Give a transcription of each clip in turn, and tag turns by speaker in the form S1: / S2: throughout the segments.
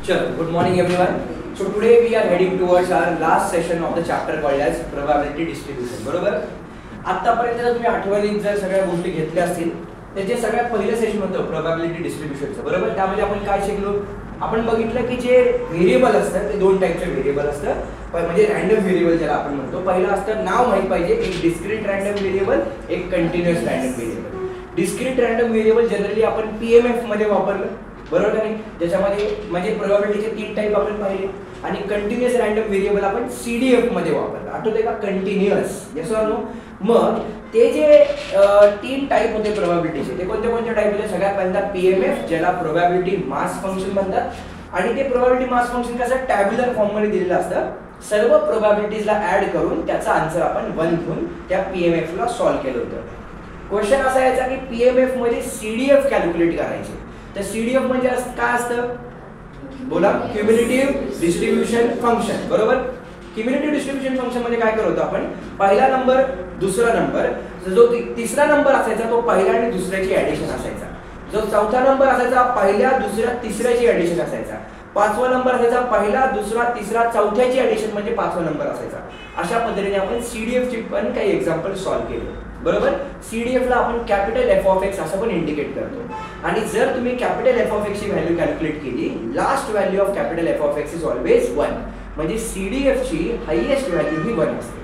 S1: Sure. Good morning, everyone. So today we are heading towards our last session of the chapter called as probability distribution. बरोबर? आतापर्यंत जर तुम्ही आठवणीत जर सगळ्या गोष्टी घेतल्या असतील तर जे सगळ्यात पहिलं सेशन होतं प्रोबॅबिलिटी डिस्ट्रीब्युशनचं. बरोबर? त्यामध्ये आपण काय शिकलो? आपण बघितलं की जे व्हेरिएबल असतात ते दोन टाईपचे व्हेरिएबल असतात. म्हणजे रँडम व्हेरिएबल ज्याला आपण म्हणतो. पहिलं असतं नाव माहित पाहिजे, एक डिस्क्रीट रँडम व्हेरिएबल, एक continuous random variable. Discrete random variable generally आपण पीएमएफ मध्ये वापरलं. बरोबर का नाही? ज्याच्यामध्ये म्हणजे प्रोबॅबिलिटीचे तीन टाईप आपण पाहिले आणि कंटिन्युअस रँडम व्हेरिएबल आपण सीडीएफ मध्ये वापरलं. आठवते का? कंटिन्युअस. Yes or no? मग ते जे तीन टाईप होते प्रोबॅबिलिटीचे ते कोणते कोणते टाईप होते? सगळ्यात पहिल्यांदा पीएमएफ ज्याला प्रोबॅबिलिटी मास फंक्शन म्हणतात. आणि ते प्रोबॅबिलिटी मास फंक्शन कसं टॅब्युलर फॉर्म मध्ये दिलेलं असतं. सर्व प्रोबॅबिलिटीजला ऍड करून त्याचा आन्सर आपण 1 घेऊन त्या पीएमएफ ला सॉल्व्ह केलं होतं. क्वेश्चन असा यायचा की पीएमएफ मध्ये सीडीएफ कॅल्क्युलेट करायचे. तर सीडीएफ म्हणजे काय असतं? बोला. Cumulative distribution function. बरोबर? क्युम्युलेटिव्ह डिस्ट्रीब्युशन फंक्शन मध्ये काय करतो आपण? पहिला नंबर, दुसरा नंबर, जो तिसरा नंबर असायचा तो पहिल्या आणि दुसऱ्याची ऍडिशन असायचा. जो चौथा नंबर असायचा पहिल्या, दुसऱ्या, तिसऱ्याची ऍडिशन असायचा. पाचवा नंबर असायचा पहिला, दुसरा, तिसरा, चौथ्याची ऍडिशन म्हणजे पाचवा नंबर असायचा. अशा पद्धतीने आपण सीडीएफ ची पण काही एक्झाम्पल सॉल्व्ह केले. बरोबर? सीडीएफ ला आपण कॅपिटल एफ ऑफ एक्स असं पण इंडिकेट करतो. आणि जर तुम्ही कॅपिटल एफ ऑफ एक्स ची व्हॅल्यू कॅल्क्युलेट केली, last value of capital F of x is always 1. म्हणजे सीडीएफ ची हायेस्ट व्हॅल्यू ही 1 असते.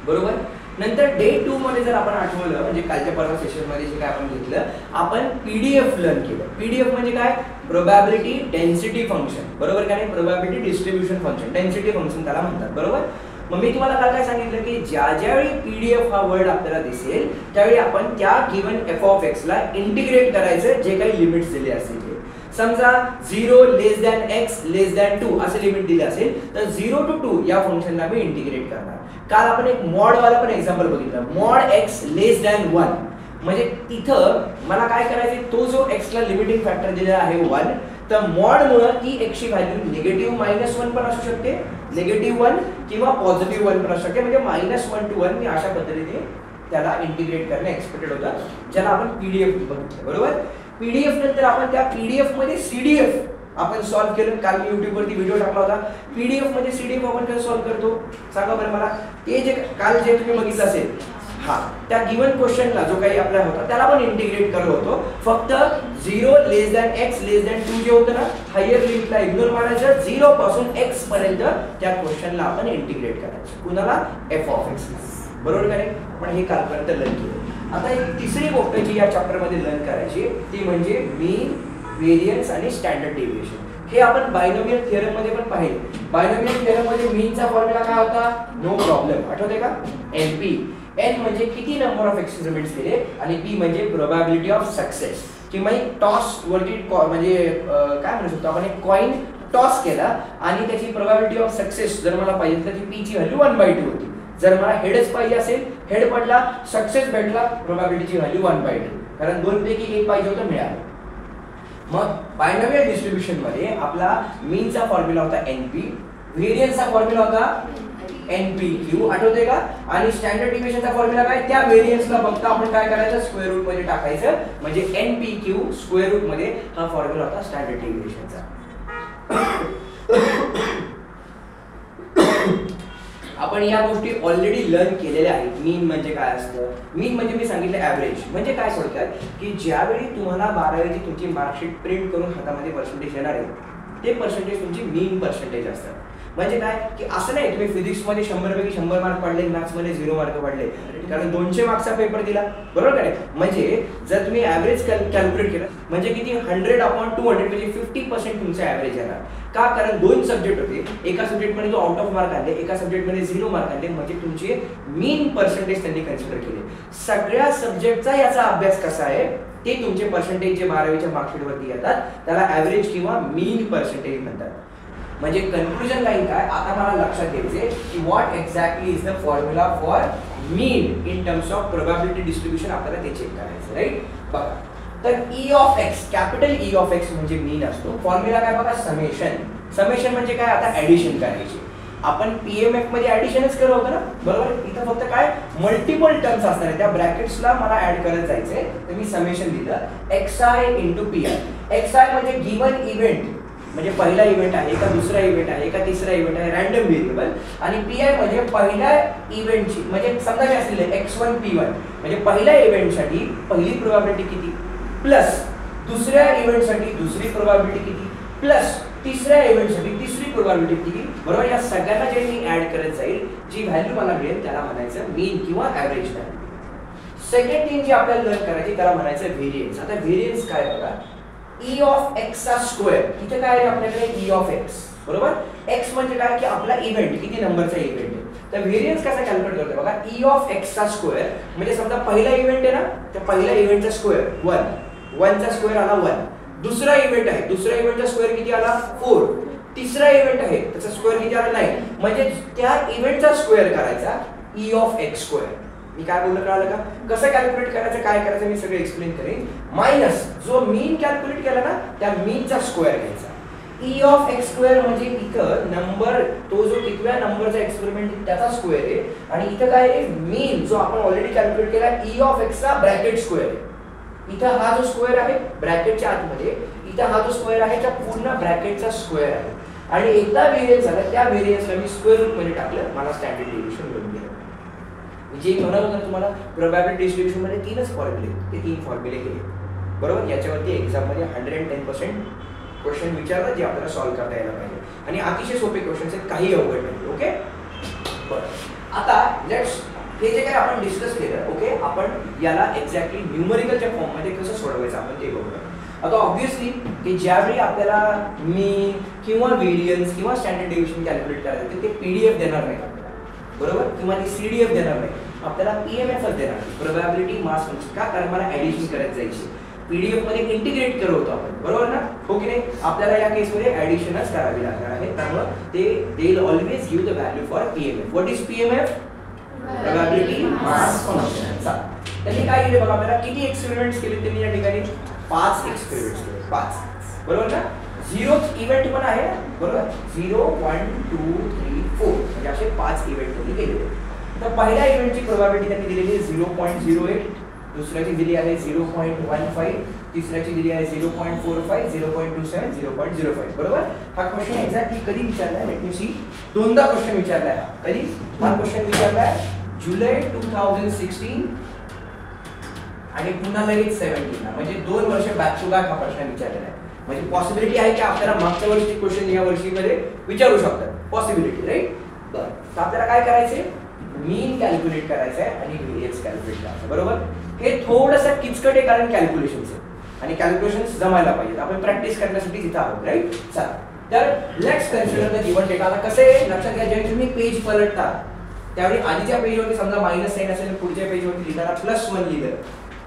S1: बरोबर? नंतर डे 2 मध्ये जर आपण आठवलं म्हणजे कालच्या परवा सेशन मध्ये जे काय आपण घेतलं, आपण पीडीएफ लर्न केलं. पीडीएफ म्हणजे काय? Probability density function. बरोबर का नाही? Probability distribution function, density function त्याला म्हणतात. बरोबर? मग मी तुम्हाला काल काय सांगितलं की ज्यावेळी पीडीएफ हा वर्ड आपल्याला दिसेल त्यावेळी आपण त्या गिवन एफ ऑफ एक्स ला इंटिग्रेट करायचं जे काही लिमिट्स दिले असतील. समजा 0 लेस दॅन x लेस दॅन 2 असे लिमिट दिले असेल तर 0 to 2 या फंक्शनला मी इंटिग्रेट करणार. काल आपण एक मॉड वाला पण एक्झाम्पल बघितलं. मॉड x लेस दॅन 1 म्हणजे तिथं मला काय करायचे? तो जो x ला लिमिटिंग फॅक्टर दिलेला आहे 1, तर मॉड मुळे ती x ची व्हॅल्यू निगेटिव्ह -1 पण असू शकते, निगेटिव्ह 1 किंवा पॉझिटिव्ह 1 पण असू शकते. म्हणजे -1 to 1 मी अशा पद्धतीने त्याला इंटिग्रेट करणे एक्सपेक्टेड होतं, ज्याला आपण पीडीएफ बघितलं. बरोबर? पीडीएफ नंतर आपण त्या पीडीएफ मध्ये सीडीएफ आपण सॉल्व्ह केलं. काल मी YouTube वरती व्हिडिओ टाकला होता. पीडीएफ मध्ये सीडीएफ आपण कसं सॉल्व्ह करतो सांगा बरं मला. ते जे काल जे तुम्ही बघितलं असेल, त्या गिवन क्वेश्चनला जो काही आपला होता त्याला आपण इंटिग्रेट करत होतो. फक्त 0 लेस दॅन x लेस दॅन 2 जे होतं ना, हायर लिमिटला इग्नोर मारायचं. 0 पासून x पर्यंत त्या क्वेश्चनला आपण इंटिग्रेट करायचं. कुणाला? F of x. बरोबर का नाही? पण हे कालपर्यंत लर्न केलं. आता एक तिसरी गोष्ट जी या चॅप्टर मध्ये लर्न करायची ती म्हणजे मीन, व्हेरियन्स आणि स्टँडर्ड डेव्हिएशन. हे आपण बायनोमियल थिअरम मध्ये पण पाहिले. बायनोमियल थिअरम मध्ये मीनचा फॉर्म्युला काय होता? No problem. आठवते का? एनपी. एन म्हणजे किती नंबर ऑफ एक्सपेरिमेंट्स केले आणि पी म्हणजे प्रोबॅबिलिटी ऑफ सक्सेस. किंवा टॉस वरती म्हणजे काय म्हणू शकतो आपण, एक कॉइन टॉस केला आणि त्याची प्रोबॅबिलिटी ऑफ सक्सेस जर मला पाहिजे तर ती पी ची व्हॅल्यू 1/2 होती. जर मला हेडच पाहिजे असेल, हेड पडला, सक्सेस भेटला, प्रोबॅबिलिटीची व्हॅल्यू 1/2. कारण 2 पैकी 1 पाहिजे होतं, मिळालं. मग बायनोमियल डिस्ट्रीब्युशन मध्ये आपला मीनचा फॉर्म्युला होता एनपी, व्हेरियन्सचा फॉर्म्युला होता एनपीक्यू. आठवते का? आणि स्टँडर्ड डेव्हिएशनचा फॉर्म्युला काय? त्या व्हेरियन्सला फक्त आपण काय करायचं? स्क्वेअर रूट मध्ये टाकायचं. म्हणजे एनपीक्यू स्क्वेअर रूट मध्ये हा फॉर्म्युला होता स्टँडर्ड डेव्हिएशनचा. आपण या गोष्टी ऑलरेडी लर्न केलेल्या आहेत. मीन म्हणजे काय असतं? मीन म्हणजे मी सांगितलं ॲव्हरेज. म्हणजे काय थोडक्यात की ज्यावेळी तुम्हाला 12वीची तुमची मार्कशीट प्रिंट करून हातामध्ये पर्सेंटेज येणार आहे ते पर्सेंटेज तुमची मीन पर्सेंटेज असतात. म्हणजे काय की असं नाही तुम्ही फिजिक्समध्ये 100 पैकी 100 मार्क पडले, मॅथ्समध्ये 0 मार्क पडले, कारण 200 मार्क्सचा पेपर दिला. बरोबर का? म्हणजे जर तुम्ही ॲव्हरेज कॅल्क्युलेट केलं म्हणजे किती? 100/200 म्हणजे 50% तुमचं ॲव्हरेज येणार. का? कारण 2 सब्जेक्ट होते. एका सब्जेक्टमध्ये जो आउट ऑफ मार्क आणले, एका सब्जेक्टमध्ये 0 मार्क आणले, म्हणजे तुमचे मीन पर्सेंटेज त्यांनी कन्सिडर केले. सगळ्या सब्जेक्टचा याचा अभ्यास कसा आहे ते तुमचे पर्सेंटेज जे 12वीच्या मार्कशीटवरती येतात त्याला ॲव्हरेज किंवा मीन पर्सेंटेज म्हणतात. म्हणजे कन्क्लुजन लाईन काय? आता मला लक्षात घ्यायचे की what exactly is the formula for mean in terms of probability distribution. आपल्याला ते चेक करायचं. राईट? बघा, तर E of x, capital E of x म्हणजे मीन असतो. फॉर्म्युला काय बघा? समेशन. समेशन म्हणजे काय? आता ऍडिशन करायची. आपण पीएमएफ मध्ये ऍडिशनच करत होतो ना. बरोबर? इथं फक्त काय? मल्टिपल टर्म्स असणार आहे. त्या ब्रॅकेट्सला मला ऍड करत जायचंय. तर मी समेशन दिलं xi * pi. xi म्हणजे गिवन इव्हेंट म्हणजे पहिला इव्हेंट आहे का दुसरा इव्हेंट आहे का तिसरा इव्हेंट आहे, रॅन्डम व्हेरिएबल. आणि पीआय म्हणजे पहिल्या इव्हेंटची, म्हणजे समजा काय असेल x1 p1 म्हणजे पहिल्या इव्हेंटसाठी पहिली प्रोबॅबिलिटी किती प्लस दुसऱ्या इव्हेंटसाठी दुसरी प्रोबॅबिलिटी किती प्लस तिसऱ्या इव्हेंटसाठी तिसरी प्रोबॅबिलिटी किती, बरोबर. या सगळ्यांना जे मी ऍड करत जाईल जी व्हॅल्यू मला मिळेल त्याला म्हणायचं मीन किंवा ऍव्हरेज व्हॅल्यू. सेकंड थिंग जी आपल्याला लर्न करायची त्याला म्हणायचं व्हेरियन्स. आता व्हेरियन्स काय बघा, e ऑफ x चा स्क्वेअर. इथे काय आहे आपल्याकडे e ऑफ x, बरोबर. x म्हणजे काय की आपला इव्हेंट किती नंबरचा इव्हेंट आहे. तर व्हेरियन्स कसा कॅल्क्युलेट करतो बघा, e ऑफ x चा स्क्वेअर म्हणजे समजा पहिला इव्हेंट आहे ना, तर पहिल्या इव्हेंटचा स्क्वेअर 1 चा स्क्वेअर आला 1. दुसरा इव्हेंट आहे, दुसऱ्या इव्हेंटचा स्क्वेअर किती आला 4. तिसरा इव्हेंट आहे त्याचा स्क्वेअर किती आला 9. म्हणजे त्या इव्हेंटचा स्क्वेअर करायचा e ऑफ x स्क्वेअर. मी काय बोललो कळालं का, कसं कॅल्क्युलेट करायचं काय करायचं मी सगळं एक्सप्लेन करेन. मायनस जो मीन कॅल्क्युलेट केला ना त्या मीनचा स्क्वेअर घ्यायचा. e ऑफ x स्क्वेअर म्हणजे इथं नंबर तो जो कितव्या नंबरचा एक्सपेरिमेंट त्याचा स्क्वेअर आहे आणि इथं काय आहे मीन जो आपण ऑलरेडी कॅल्क्युलेट केला e ऑफ x चा ब्रॅकेट स्क्वेअर आहे. इथं हा जो स्क्वेअर आहे ब्रॅकेटच्या आतमध्ये, इथं हा जो स्क्वेअर आहे त्या पूर्ण ब्रॅकेटचा स्क्वेअर आहे. आणि एकदा व्हेरियन्स झाला त्या व्हेरियन्सला मी स्क्वेअर रूट मध्ये टाकलं, मला स्टँडर्ड डेव्हिएशन मिळून गेलं. जे म्हणत होतं तुम्हाला प्रोबॅबिलिटी डिस्ट्रिब्युशन मध्ये 3च फॉर्म्युले, ते 3 फॉर्म्युले हे बरोबर. याच्यावरती एक्झाम मध्ये 110% क्वेश्चन विचारतात जे आपल्याला सॉल्व्ह करता यायला पाहिजे आणि अतिशय सोपे क्वेश्चन्स आहेत, काही अवघड नाही. ओके बरं. आता लेट्स हे जे काही आपण डिस्कस केलं, ओके, आपण याला एक्झॅक्टली न्यूमरिकलच्या फॉर्म मध्ये कसं सोडवायचं आपण ते बघूया. आता ऑब्व्हियसली की ज्यावेळी आपल्याला मीन किंवा व्हेरियन्स किंवा स्टँडर्ड डेव्हिएशन कॅल्क्युलेट करायचं ते पीडीएफ देणार नाही आपल्याला, बरोबर, किंवा ती सीडीएफ देणार नाही आपल्याला, पीएमएफच देणार नाही, प्रोबॅबिलिटी मास फंक्शन. का, कारण मला ऍडिशन करायचं जायची, पीडीएफ मध्ये इंटिग्रेट करत आपण, बरोबर ना, हो की नाही. आपल्याला या केसमध्ये ऍडिशनच करावी लागणार आहे, त्यामुळे ते they will always give the value for PMF. What is PMF, probability mass function. त्यांनी काय केले बघा, आपल्याला किती एक्सपेरिमेंट्स केले त्यांनी या ठिकाणी 5 एक्सपेरिमेंट्स केले, 5, बरोबर ना. 0th इव्हेंट पण आहे, बरोबर, 0 1 2 3 4 म्हणजे असे 5 इव्हेंट त्यांनी केले. तर पहिल्या इव्हेंटची प्रोबॅबिलिटी त्यांनी दिलेली आहे 0.08, दुसऱ्याची दिली आहे 0.15, तिसऱ्याची दिली आहे 0.45, 0.27, 0.05, बरोबर. हा क्वेश्चन एक्झॅक्टली कधी विचारलाय, लेट मी सी. दोनदा क्वेश्चन विचारलाय. कधी हा क्वेश्चन विचारलाय, जुलै 2016 आणि पुन्हा लगेच 17, म्हणजे 2 वर्ष बॅक टू बॅक हा प्रश्न विचारलेला आहे. म्हणजे पॉसिबिलिटी आहे की आपल्याला मागच्या वर्षी क्वेश्चन या वर्षीमध्ये विचारू शकतात, पॉसिबिलिटी, राईट. बरं, तर आपल्याला काय करायचंय, मीन कॅल्क्युलेट करायचं आहे आणि व्हेरियन्स कॅल्क्युलेट करायचं, बरोबर. हे थोडंसं किचकट आहे कारण कॅल्क्युलेशन्स आहे आणि कॅल्क्युलेशन्स जमायला पाहिजेत, आपण प्रॅक्टिस करण्यासाठी तिथं आहोत, राईट. चला, तर let's consider the given data. आता कसं आहे लक्षात घ्या, जेव्हा तुम्ही पेज पलटता त्यावेळी आधीच्या पेजवरती समजा मायनस साईन असेल, पुढच्या पेजवरती लिहिताना +1 लिहिलं,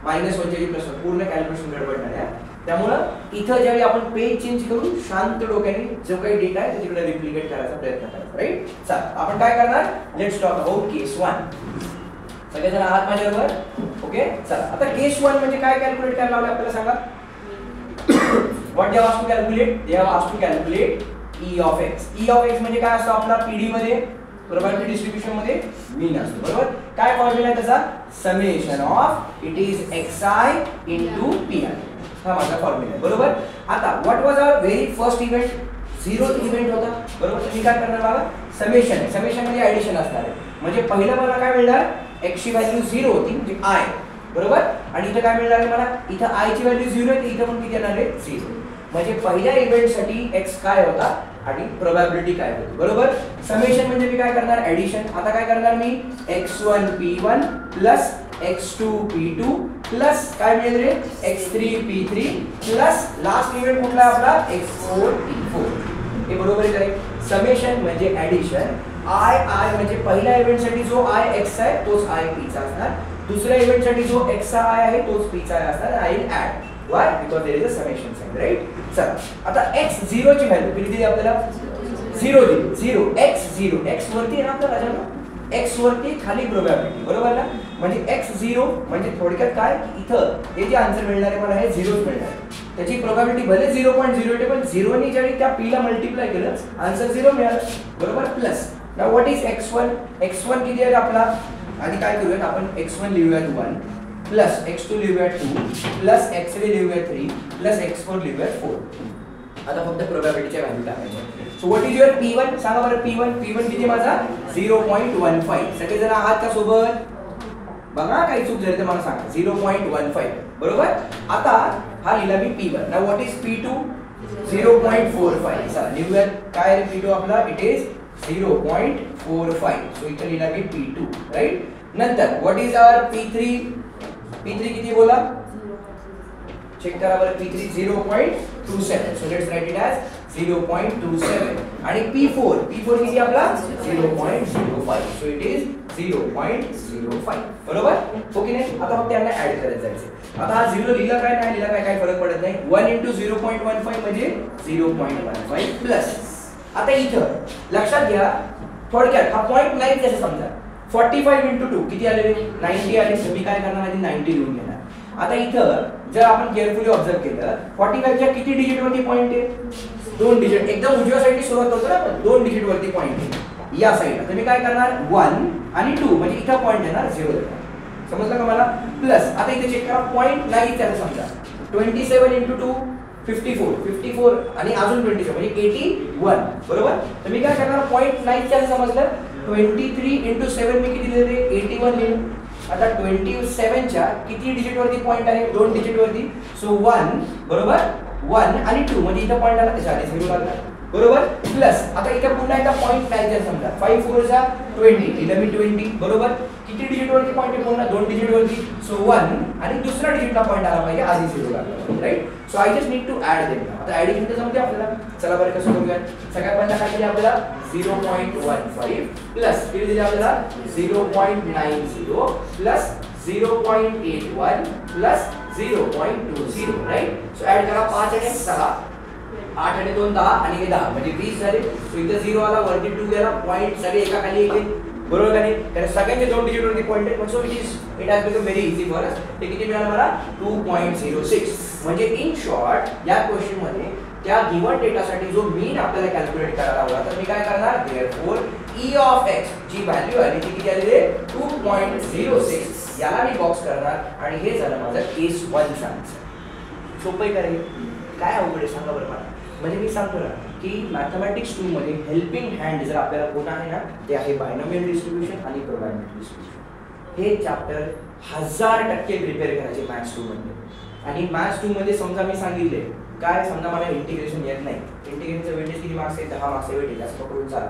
S1: -1 +1 पूर्ण कॅल्क्युलेशन गडबडणार आहे. त्यामुळं इथं ज्यावेळी आपण पेज चेंज करून शांत डोक्याने जो काही डेटा आहे तो तिकडे रिप्लिकेट करायचा प्रयत्न करायचा, राईट. चला, आपण काय करणार, लेट्स टॉक अबाउट केस 1. सगळेजण आहात माझ्याबरोबर, ओके. चला, आता केस 1 म्हणजे काय कॅल्क्युलेट करायला लावलं आपल्याला सांगा. What they have asked to calculate, they have asked to calculate e of x. e of x म्हणजे काय असतो आपला पीडी मध्ये, प्रोबॅबिलिटी डिस्ट्रिब्युशन मध्ये मीन असतो, बरोबर. काय फॉर्म्युला आहे त्याचा, summation of it is xi into pi. हा माझा फॉर्म्युला आहे, बरोबर. आता what was our very first event, 0th event होता, बरोबर. तुम्ही काय करणार बघा, समेशन आहे, समेशन मध्ये ऍडिशन असणार आहे. म्हणजे पहिलं मला काय मिळणार, x ची व्हॅल्यू 0 होती म्हणजे i, बरोबर. आणि इथं काय मिळणार आहे मला, इथं i ची व्हॅल्यू 0 आहे, इथं पण किती येणार आहे 0. म्हणजे पहिल्या इव्हेंटसाठी x काय होता आणि प्रोबॅबिलिटी काय होती, बरोबर. समेशन म्हणजे मी काय करणार, ऍडिशन. आता काय करणार मी, x1 p1 plus x2 p2 plus काय मिळेल रे, x3 p3 plus last event कुठला आपला x4 p4. हे बरोबर आहे. समेशन म्हणजे ऍडिशन. i म्हणजे पहिल्या इव्हेंटसाठी जो i x आहे तोच i p चा असणार, दुसऱ्या इव्हेंटसाठी जो x चा i आहे तोच p चा असणार. I will add. Why? Because there is a summation sign, right? चला, आता x0 ची व्हॅल्यू किती दिली आपल्याला, 0 दिली. 0 x0 x वरती आहे ना आपल्या राजांना, x वरती खाली प्रोबॅबिलिटी, बरोबर ना. म्हणजे x0 म्हणजे थोडक्यात काय, इथं हे जे आन्सर मिळणार आहे मला हे 0च मिळणार आहे. त्याची प्रोबॅबिलिटी भले 0.08 पण 0 नी ज्यावेळी त्या p ला मल्टिप्लाय केलं आन्सर 0 मिळालं, बरोबर. Plus now what is x1, x1 किती आहे आपला, आधी काय करूयात आपण, x1 लिहूयात 1 प्लस x2 लिहूयात 2 प्लस x3 लिहूयात 3 प्लस x4 लिहूयात 4. आता फक्त प्रोबॅबिलिटीच्या व्हॅल्यू टाकायच्या. So what is your P1? सांगा बरं P1 किती माझा 0.15. सगळे जण आहात का सोबत? बघा काही चूक झाली तर मला सांगा. 0.15 बरोबर. आता हा लिहिला मी P1. Now what is P2? 0.45. चला लिहूया. काय रे P2 आपला? It is 0.45. सो इथे लिहिला मी P2 राइट. नंतर what is our P3? P3 किती बोला? चेक करा बरं. P3 0.27. So let's write it as 0.27. आणि P4 किती आपला? 0.05. सो इट इज 0.05 बरोबर. ओके नाही. आता फक्त यांना ऍड करत जायचे. आता हा 0 लिहिला काय नाही लिहिला काय फरक पडत नाही. 1 * 0.15 म्हणजे 0.15 प्लस. आता इथं लक्षात घ्या थोडक्यात हा पॉइंट नाही कसं समजा. 45 * 2 किती आले? 90 आले. मी काय करणार आधी 90 लिहून घेणार. आता इथं जर आपण केअरफुली ऑब्झर्व केलं 45 च्या किती डिजिट वरती पॉइंट आहे? 2 डिजिट. एकदम उजव्या साईडने सुरुवात होतो ना आपण. 2 डिजिट वरती पॉइंट आहे या साईडला. तर मी काय करणार 1 आणि 2 म्हणजे इथं पॉइंट येणार 0. समजलं का मला? प्लस आता इथे चेक करा पॉइंट नाही त्याचा समजा 27 * 2 54 आणि अजून 27 म्हणजे 81 बरोबर. तर मी काय करणार पॉइंट नाही त्याचं समजलं 23 * 7 मी किती लिहिले? 81 लिहिले. आता 27 च्या किती डिजिट वरती पॉइंट आहे? 2 डिजिट वरती. सो 1 बरोबर 1 आणि 2 म्हणजे इथं पॉइंट आला त्याच्या 0 लागला बरोबर. प्लस आता इथं पुन्हा एकदा पॉइंट नाही त्याचं समजा 5 * 4 = 20 लिहिलं मी 20 बरोबर. किती डिजिट वरती पॉइंट आहे? पुन्हा 2 डिजिट वरती. सो 1 आणि दुसरा डिजिटला पॉइंट आला पाहिजे आधी 0 लागला right. So I just need to add them. आता ऍडिशन तर जमते आपल्याला. चला बरं कसं करूया. सगळ्यात पहिला काय केलं आपल्याला 0.15 प्लस किती दिले आपल्याला 0.90 plus 0.81 plus 0.20 right. So add करा 5 आणि 6 8 आणि 2 10 आणि हे 10 म्हणजे 20 झाले. सो इथे 0 आला वरती 2 गेला पॉइंट सगळे एका खाली एक बरोबर का नाही. कारण सगळ्यांचे 2 डिजिट वरती पॉइंट आहे. So it has become very easy for us. ते किती मिळालं मला 2.06. म्हणजे इन शॉर्ट या क्वेश्चन मध्ये त्या गिवन डेटासाठी जो मीन आपल्याला कॅल्क्युलेट करायला हवा तर मी काय करणार देअरफॉर E ऑफ x जी व्हॅल्यू आली ती किती आली रे 2.06. याला मी बॉक्स करणार आणि हे झालं माझं केस 1 चा आन्सर. सोपं आहे करेल काय अवघड आहे सांगा बरं मला. म्हणजे मी सांगतो ना की मॅथमॅटिक्स 2 मध्ये हेल्पिंग हँड जर आपल्याला कोण आहे ना ते आहे बायनॉमियल डिस्ट्रीब्युशन आणि प्रोबॅबिलिटी डिस्ट्रीब्युशन. हे चॅप्टर 1000% प्रिपेअर करायचे मॅथ्स 2 मध्ये. आणि मॅथ्स 2 मध्ये समजा मी सांगितले काय समजा मला इंटिग्रेशन येत नाही. इंटिग्रेशनचं वेटेज किती मार्क्स आहे? 10 मार्क्स वेटेज जास्त पकडून चाल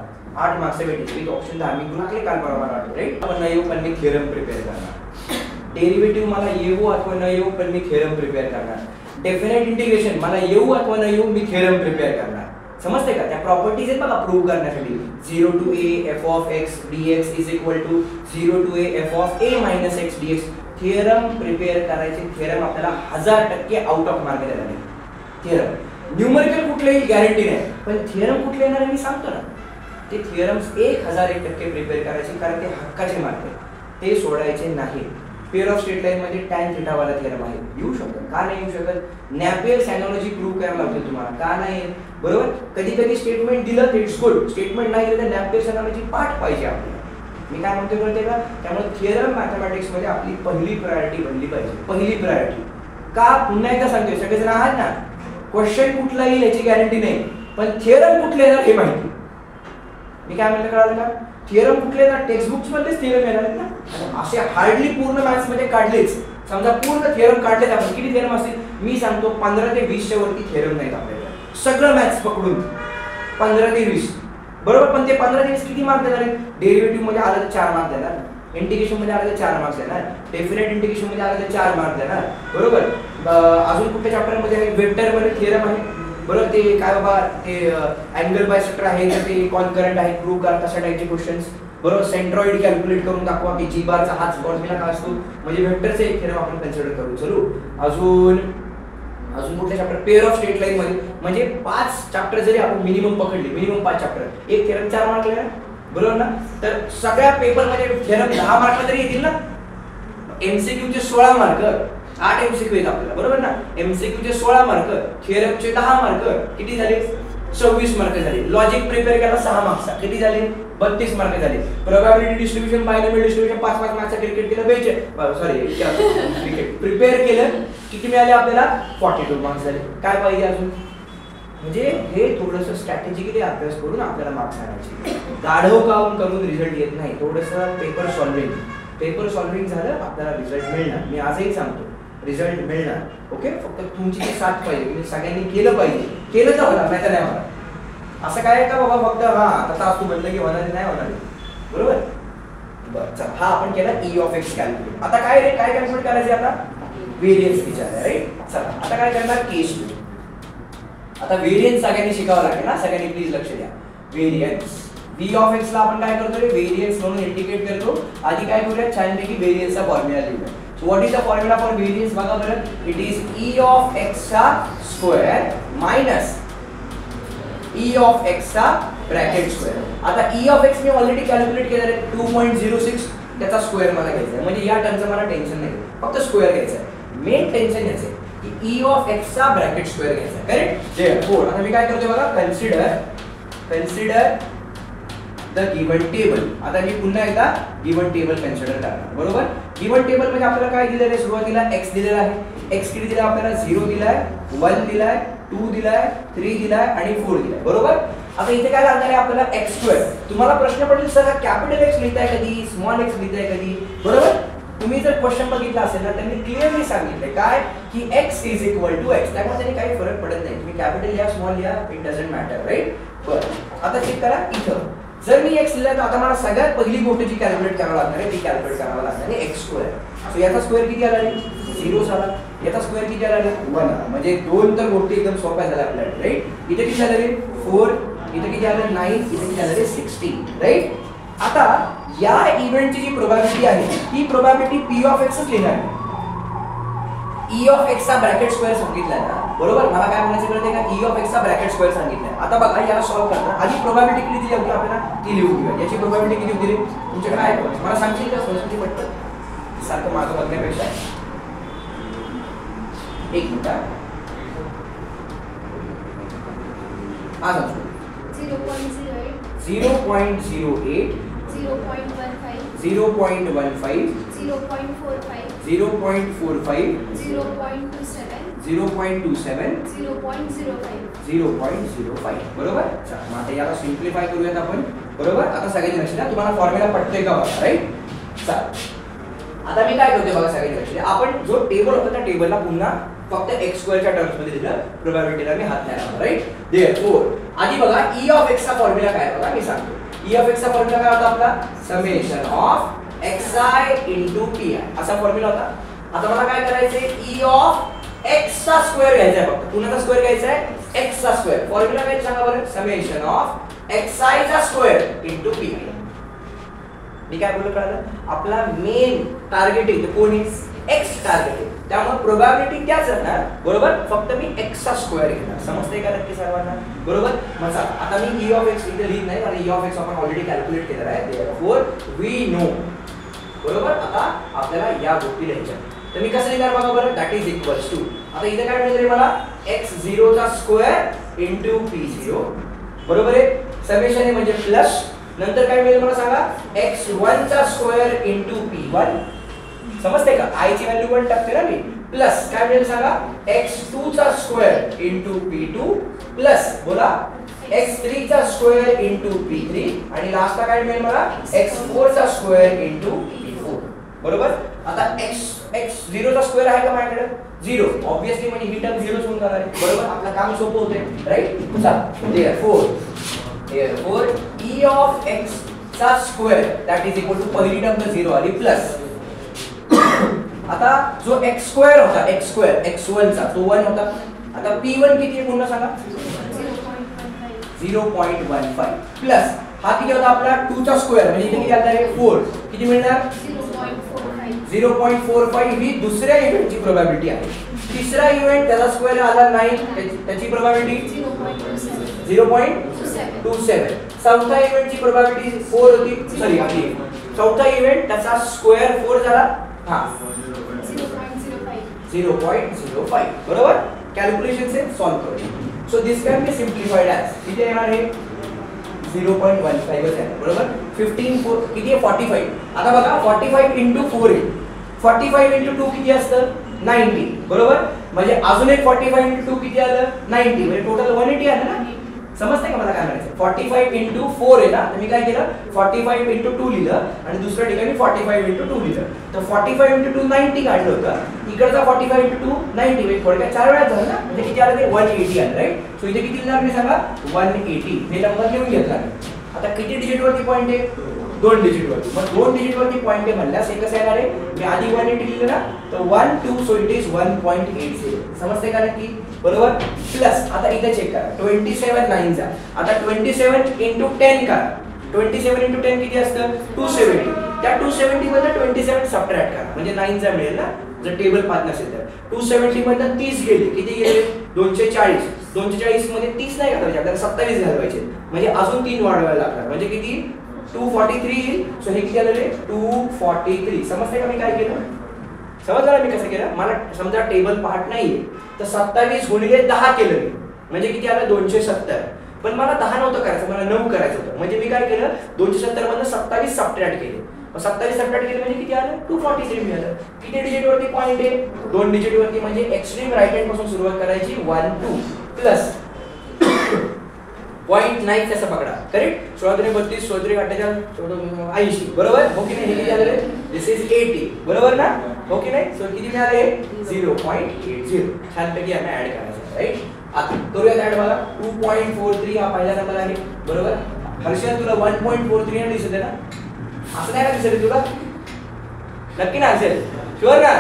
S1: 8 मार्क्स वेटेज विथ ऑप्शन 10 मी ग्रुपले काल बरोबर वाटतो राइट. आपण नाही येऊ पण मी थेरम प्रिपेअर करणार. डेरिव्हेटिव्ह मला येऊ अथवा न येऊ पण मी थेरम प्रिपेअर करणार. डेफिनेट इंटिग्रेशन मला येऊ अथवा न येऊ मी थेरम प्रिपेअर करणार. समजते का? त्या प्रॉपर्टीज आहेत बघा प्रूव्ह करण्यासाठी 0 to a f of x dx is equal to 0 to a f of a minus x dx. Theorem prepare करायचे. थेरम आपल्याला 1000% आउट ऑफ मार्क देणार आहे. थेरम न्यूमेरिकल कुठलेही गॅरंटी नाही पण थेरम कुठले येणार मी सांगतो ना. ते थेरम्स 1001% प्रिपेअर करायचे कारण ते हक्काचे मार्क आहेत. ते सोडायचे नाही. पेअर ऑफ स्ट्रेट लाईन मध्ये tan थीटा वाला थेरम आहे. येऊ शकतो का नाही येऊ शकत? नॅपियर्स एनालॉजी प्रूव्ह करायला लागते तुम्हाला का नाही बरोबर. कधी कधी स्टेटमेंट दिलं तर इट्स गुड. स्टेटमेंट नाही दिलं तर नॅपियर्स एनालॉजी पाठ पाहिजे आपल्याला. मी काय म्हणतो कळते का? त्यामुळे थेरम मॅथमॅटिक्स मध्ये आपली पहिली प्रायोरिटी बनली पाहिजे. पहिली प्रायोरिटी का? पुन्हा एकदा सांगतोय सगळेजण आहात ना क्वेश्चन कुठला येईल याची गॅरंटी नाही पण थिअरम कुठले येणार हे माहिती. मी काय म्हणलं कळालं का? थिअरम कुठले येणार? टेक्स्ट बुक्स मध्येच थिअरम येणार आहेत ना. असे हार्डली पूर्ण मॅथ्स मध्ये काढलेच. समजा पूर्ण थिअरम काढलेत आपण किती थिअरम असतील मी सांगतो 15 ते 20 च्या वरती थिअरम नाहीत आपल्याला. सगळं मॅथ्स पकडून 15 ते 20 बरोबर. पण ते 15 ते 20 किती मार्क देणार आहेत? डेरिव्हेटिव्ह मध्ये आलं तर 4 मार्क देणार. इंटिग्रेशन मध्ये आलं तर 4 मार्क्स देणार. डेफिनेट इंटिग्रेशन मध्ये आलं तर 4 मार्क देणार बरोबर. अजून कुठल्या चॅप्टर मध्ये वेक्टर मध्ये थिअरम आहे बरोबर. ते काय बाबा ते अँगल बायसेक्टर आहे तर ते कॉन्करंट आहे प्रूव्ह करा तशा टाईपचे क्वेश्चन्स बरोबर. सेंट्रॉइड कॅल्क्युलेट करून दाखवा की जी बारचा हाच फॉर्म्युला काय असतो म्हणजे वेक्टरचे एक थिअरम आपण कन्सिडर करू. चलो अजून कुठल्या chapter pair of straight line मध्ये म्हणजे 5 चॅप्टर जरी आपण मिनिमम पकडले मिनिमम 5 चॅप्टर एक थिअरम 4 मार्क लिहिला बरोबर ना. तर सगळ्या पेपर मध्ये थिअरम 10 मार्कला तरी येतील ना. एमसीक्यू चे 16 मार्क 8 एमसीक्यू आहेत आपल्याला बरोबर ना. एमसीक्यू चे 16 मार्क थिअरम चे 10 मार्क किती झाले 26 मार्क झाले. लॉजिक प्रिपेअर केला 6 मार्क्सचा किती झाले 32 मार्क झाले. प्रोबॅबिलिटी डिस्ट्रीब्युशन बायनॉमियल डिस्ट्रीब्युशन 5 मार्क्सचा क्रिकेट केलं 42 सॉरी क्रिकेट प्रिपेअर केलं किती मिळाले आपल्याला 42 मार्क्स झाले. काय पाहिजे अजून म्हणजे हे थोडंसं स्ट्रॅटेजिकली अभ्यास करून आपल्याला मार्क्स आणायचे. गाढव काम करून रिझल्ट येत नाही. थोडंसं पेपर सॉल्विंग झालं आपल्याला रिझल्ट मिळणार. मी आजही सांगतो रिझल्ट मिळणार. ओके, फक्त तुमची जी साथ पाहिजे, तुम्ही सगळ्यांनी केलं पाहिजे. केलं तर होणार, नाही तर नाही होणार. असं काय आहे का बाबा फक्त हा आता तास तू म्हणलं की होणार नाही होणार, बरोबर. बरं चला, हा आपण केला ई ऑफ एक्स कॅल्क्युलेट. आता काय कॅल्क्युलेट करायचे? आता व्हेरियन्स विचारला, राईट. चला आता काय करणार? केस 2. आता व्हेरियन्स सगळ्यांनी शिकावं लागेल ना, सगळ्यांनी प्लीज लक्ष द्या. व्हेरियन्स v ऑफ x ला आपण काय करतोय? व्हेरियन्स म्हणून इंडिकेट करतो. आधी काय करूया? छानपैकी व्हेरियन्सचा फॉर्म्युला लिहूया. So what is the formula for variance? बघा बरं, it is e of x चा square minus e of x चा ब्रॅकेट स्क्वेअर. आता e of x me already calculate केलेलं आहे 2.06, त्याचा स्क्वेअर मला घ्यायचा आहे. म्हणजे या टर्मचं मला टेन्शन नाही, फक्त स्क्वेअर घ्यायचा आहे. मेन टेन्शन याचं आहे की e ऑफ x चा ब्रॅकेट स्क्वेअर घ्यायचा आहे, करेक्ट. देअरफॉर आता मी काय करतोय बघा, कन्सिडर द गिवन टेबल. आता मी पुन्हा एकदा गिवन टेबल कन्सिडर करणार, बरोबर. गिवन टेबल म्हणजे आपल्याला काय दिलेलं आहे? सुरुवातीला x दिलेला आहे. x किती दिला आपल्याला? 0 दिलाय, 1 दिलाय, 2 दिलाय, 3 दिलाय आणि 4 दिलाय, बरोबर. आता इथे काय लागणार आहे आपल्याला? x2. तुम्हाला प्रश्न पडेल सर कॅपिटल x लिहिताय कधी, स्मॉल x लिहिताय कधी, बरोबर. तुम्ही जर क्वेश्चन बघितला असेल ना, त्यांनी क्लिअरली सांगितलंय काय की x is equal to x. त्यामुळे त्यांनी काही फरक पडत नाही, तुम्ही कॅपिटल लिहा स्मॉल लिहा, इट डझंट मॅटर, राईट. बरं आता चेक करा इथं जर मी x लिहिला तर आता मला सगळ्यात पहिली गोष्ट जी कॅल्क्युलेट करावं लागणार आहे ती कॅल्क्युलेट करावं लागणार आहे x2. सो याचा स्क्वेअर किती आला रे? 0 झाला. याचा स्क्वेअर किती आला रे? 1. म्हणजे दोन तर गोष्टी एकदम सोप्या झाल्या आपल्याला, राईट. इथे किती आलं रे? 4. इथे किती आलं? 9. इथे किती आलं रे? 16, राईट. आता या इव्हेंटची जी प्रोबॅबिलिटी आहे ती प्रोबॅबिलिटी p ऑफ x च लिहिणार आहे. e ऑफ x चा ब्रॅकेट स्क्वेअर सांगितलाय ना, बरोबर. मला काय म्हणायचं कळतंय का? e ऑफ x चा ब्रॅकेट स्क्वेअर सांगितलाय. आता बघा याला सॉल्व करणार आधी प्रोबॅबिलिटी किती दिली होती आपल्याला ती लिहून घेऊया. याची प्रोबॅबिलिटी किती होती रे? तुमच्याकडे आहे का? मला सांगशील का संस्कृती पटकन सारखं मागं बघण्यापेक्षा? एक मिनिट हा सांगतो.
S2: 0.08
S1: 0.08
S2: 0.15
S1: 0.15
S2: 0.45
S1: 0.45
S2: 0.27
S1: 0.27
S2: 0.05
S1: 0.05, बरोबर. चला मग आता याला सिम्प्लिफाय करूयात आपण, बरोबर. आता सगळ्यांनी लक्ष द्या, तुम्हाला फॉर्म्युला पटतोय का बघा, राईट. चला आता मी काय करतोय बघा, सगळ्यांनी लक्ष द्या. आपण जो टेबल होता त्या टेबलला पुन्हा फक्त x2 च्या टर्म्स मध्ये दिलं, प्रोबॅबिलिटीला मी हात नाही लावला, राईट. देअरफॉर आधी बघा e ऑफ x चा फॉर्म्युला काय बघा, मी सांगतो. e ऑफ x चा फॉर्म्युला काय होता आपला? Summation of xi into pi असा फॉर्म्युला होता. आता मला काय करायचंय? e ऑफ x चा स्क्वेअर घ्यायचा आहे, फक्त कुणाचा स्क्वेअर घ्यायचा आहे? x चा स्क्वेअर. फॉर्म्युला काय सांगा बरं? समेशन ऑफ xi चा स्क्वेअर into pi. मी काय बोललो कळलं? आपला मेन टार्गेट आहे कोण आहे? x टार्गेट आहे. त्यामुळे प्रोबॅबिलिटी त्याच असणार, बरोबर. फक्त मी x चा स्क्वेअर घेणार. समजतंय का नक्की सर्वांना? बरोबर. मग आता मी e ऑफ x इथे लिहित नाही कारण e ऑफ x आपण ऑलरेडी कॅल्क्युलेट केलेला आहे. देअरफॉर वी नो, बरोबर. आता आपल्याला या गोष्टी लिहायच्या. तर मी कसं लिहिणार बघा बरं? दॅट इज इक्वल्स टू, आता इथे काय मिळेल मला? x0 चा स्क्वेअर इनटू p0, बरोबर आहे. समेशन आहे म्हणजे प्लस, नंतर काय मिळेल मला सांगा? x1 चा स्क्वेअर इनटू p1. समजते का? i ची व्हॅल्यू 1 टाकते ना मी, प्लस काय मिळेल सांगा? x2 चा स्क्वेअर इनटू p2 प्लस बोला x3 चा स्क्वेअर इनटू p3 आणि लास्टला काय मिळेल मला? x4 चा स्क्वेअर इनटू p4, बरोबर. आता x0 चा स्क्वेअर आहे का माझ्याकडे? 0. ऑब्वियसली म्हणजे ही टर्म 0 होऊन जाणार आहे, बरोबर. आपलं काम सोपं होते, राईट. चला देअरफॉर e ऑफ x चा square that is equal to पहिली टर्म तर 0 आली प्लस आता जो x स्क्वेअर होता x1 चा तो 1 होता. आता p1 किती आहे पुन्हा सांगा? 0.15 प्लस हा किती होता आपला? 2 चा स्क्वेअर म्हणजे इथे किती आला आहे? 4. किती मिळणार? 0.45 ही दुसऱ्या इव्हेंटची प्रोबॅबिलिटी आहे. तिसरा इव्हेंट त्याचा स्क्वेअर आला नाही, त्याची प्रोबॅबिलिटी 0.27. चौथा इव्हेंटची प्रोबॅबिलिटी 4 होती, सॉरी आपली चौथा इव्हेंट त्याचा स्क्वेअर 4 झाला, हा 0.05, बरोबर. कॅल्क्युलेशन से सॉल्व करू. So this can be simplified as किती येणार आहे? 0.15 आहे, बरोबर. 15 किती आहे? 45. आता बघा 45 into 4 आहे. 45 into 2 किती असतं? 90 बरोबर. म्हणजे अजून एक 45 into 2 किती आलं 90 म्हणजे टोटल 180 आलं ना. समजतंय का मला काय म्हणायचं. 45 into 4 आहे ना तर मी काय केलं 45 into 2 लिहिलं आणि दुसऱ्या ठिकाणी 45 into 2 लिहिलं. तर 45 into 2 90 काढलं होतं. इकडचा 45 into 2 90 म्हणजे थोडक्यात 4 वेळा झालं ना. म्हणजे किती आलं ते 180 आलं राईट. सो इथे किती लिहिणार मी सांगा 180 हे नंबर लिहून घेतला. आता किती डिजिट वरती पॉइंट आहे 2 डिजिट वरती. मग 2 डिजिट वरती पॉइंट आहे म्हणल्यास हे कसं येणार आहे मी आधी 180 लिहिलं ना तर 1 2 सो इट इज 1.80. समजते का नक्की बरोबर. प्लस आता इथे चेक करा 27 9 चा. आता 27 into 10 करा. 27 into 10 किती असतं 270. त्या 270 मधनं 27 सबट्रॅक्ट करा म्हणजे 9 चा मिळेल ना जर टेबल पाहत नसेल तर. 270 मधनं 30 गेले किती गेले 240. 240 मध्ये 30 नाही घालायचे आपल्याला 27 घालवायचे म्हणजे अजून 3 वाढवायला लागणार म्हणजे किती 243 येईल. सो हे किती आलेले 243. समजते का मी काय केलं समजलं मी कसं केलं. मला समजा टेबल पाहत नाहीये तर 27 गुणिले 10 केलं मी म्हणजे किती आलं 270. पण मला 10 नव्हतं करायचं मला 9 करायचं होतं. म्हणजे मी काय केलं 270 मधनं 27 सबट्रॅक्ट केले. 27 सबट्रॅक्ट केले म्हणजे किती आलं 243 मिळालं. किती डिजिट वरती पॉइंट आहे 2 डिजिट वरती म्हणजे एक्स्ट्रीम राईट हँड पासून सुरुवात करायची 1 2 प्लस पॉइंट 9 कसं पकडा करेक्ट. 16 32 16 48 80 बरोबर हो की नाही. हे किती आले दिस इज 80 बरोबर ना हो की नाही. सो किती मिळाले 0.80. छानपैकी आम्ही ऍड करायचं राईट. आता करूया ऍड बघा 2.43 हा पहिला नंबर आहे बरोबर. हर्षद तुला 1.43 ने दिसत आहे ना असं नाही का दिसत तुला नक्की ना असेल शुअर का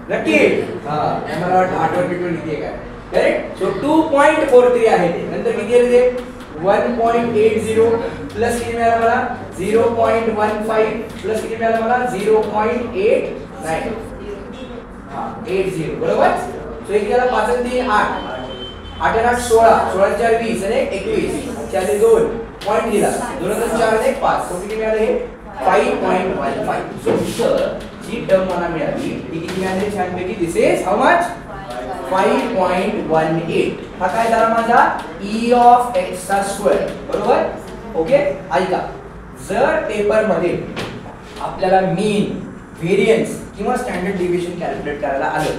S1: नक्की. हा मला वाटतं आठवण बिटवण किती आहे काय करेक्ट. सो 2.43 आहे ते. नंतर किती आहे ते 1.80 प्लस किती मिळालं मला 0.15 प्लस किती मिळालं मला 0.89 हा 80 बरोबर. सो इथे याला 5 आणि 3 8 8 आणि 8 16 16 4 20 आणि 21 4 2 पॉइंट दिला 2 आणि 4 आणि 5 सो किती मिळालं हे 5.15. सो इथं जी टर्म मला मिळाली ती किती मिळाली छानपैकी दिस इज हाऊ मच 5.18. हा काय झाला माझा e ऑफ x चा स्क्वेअर बरोबर. ओके ऐका जर पेपर मध्ये आपल्याला मीन व्हेरियन्स किंवा स्टँडर्ड डिव्हिएशन कॅल्क्युलेट करायला आलं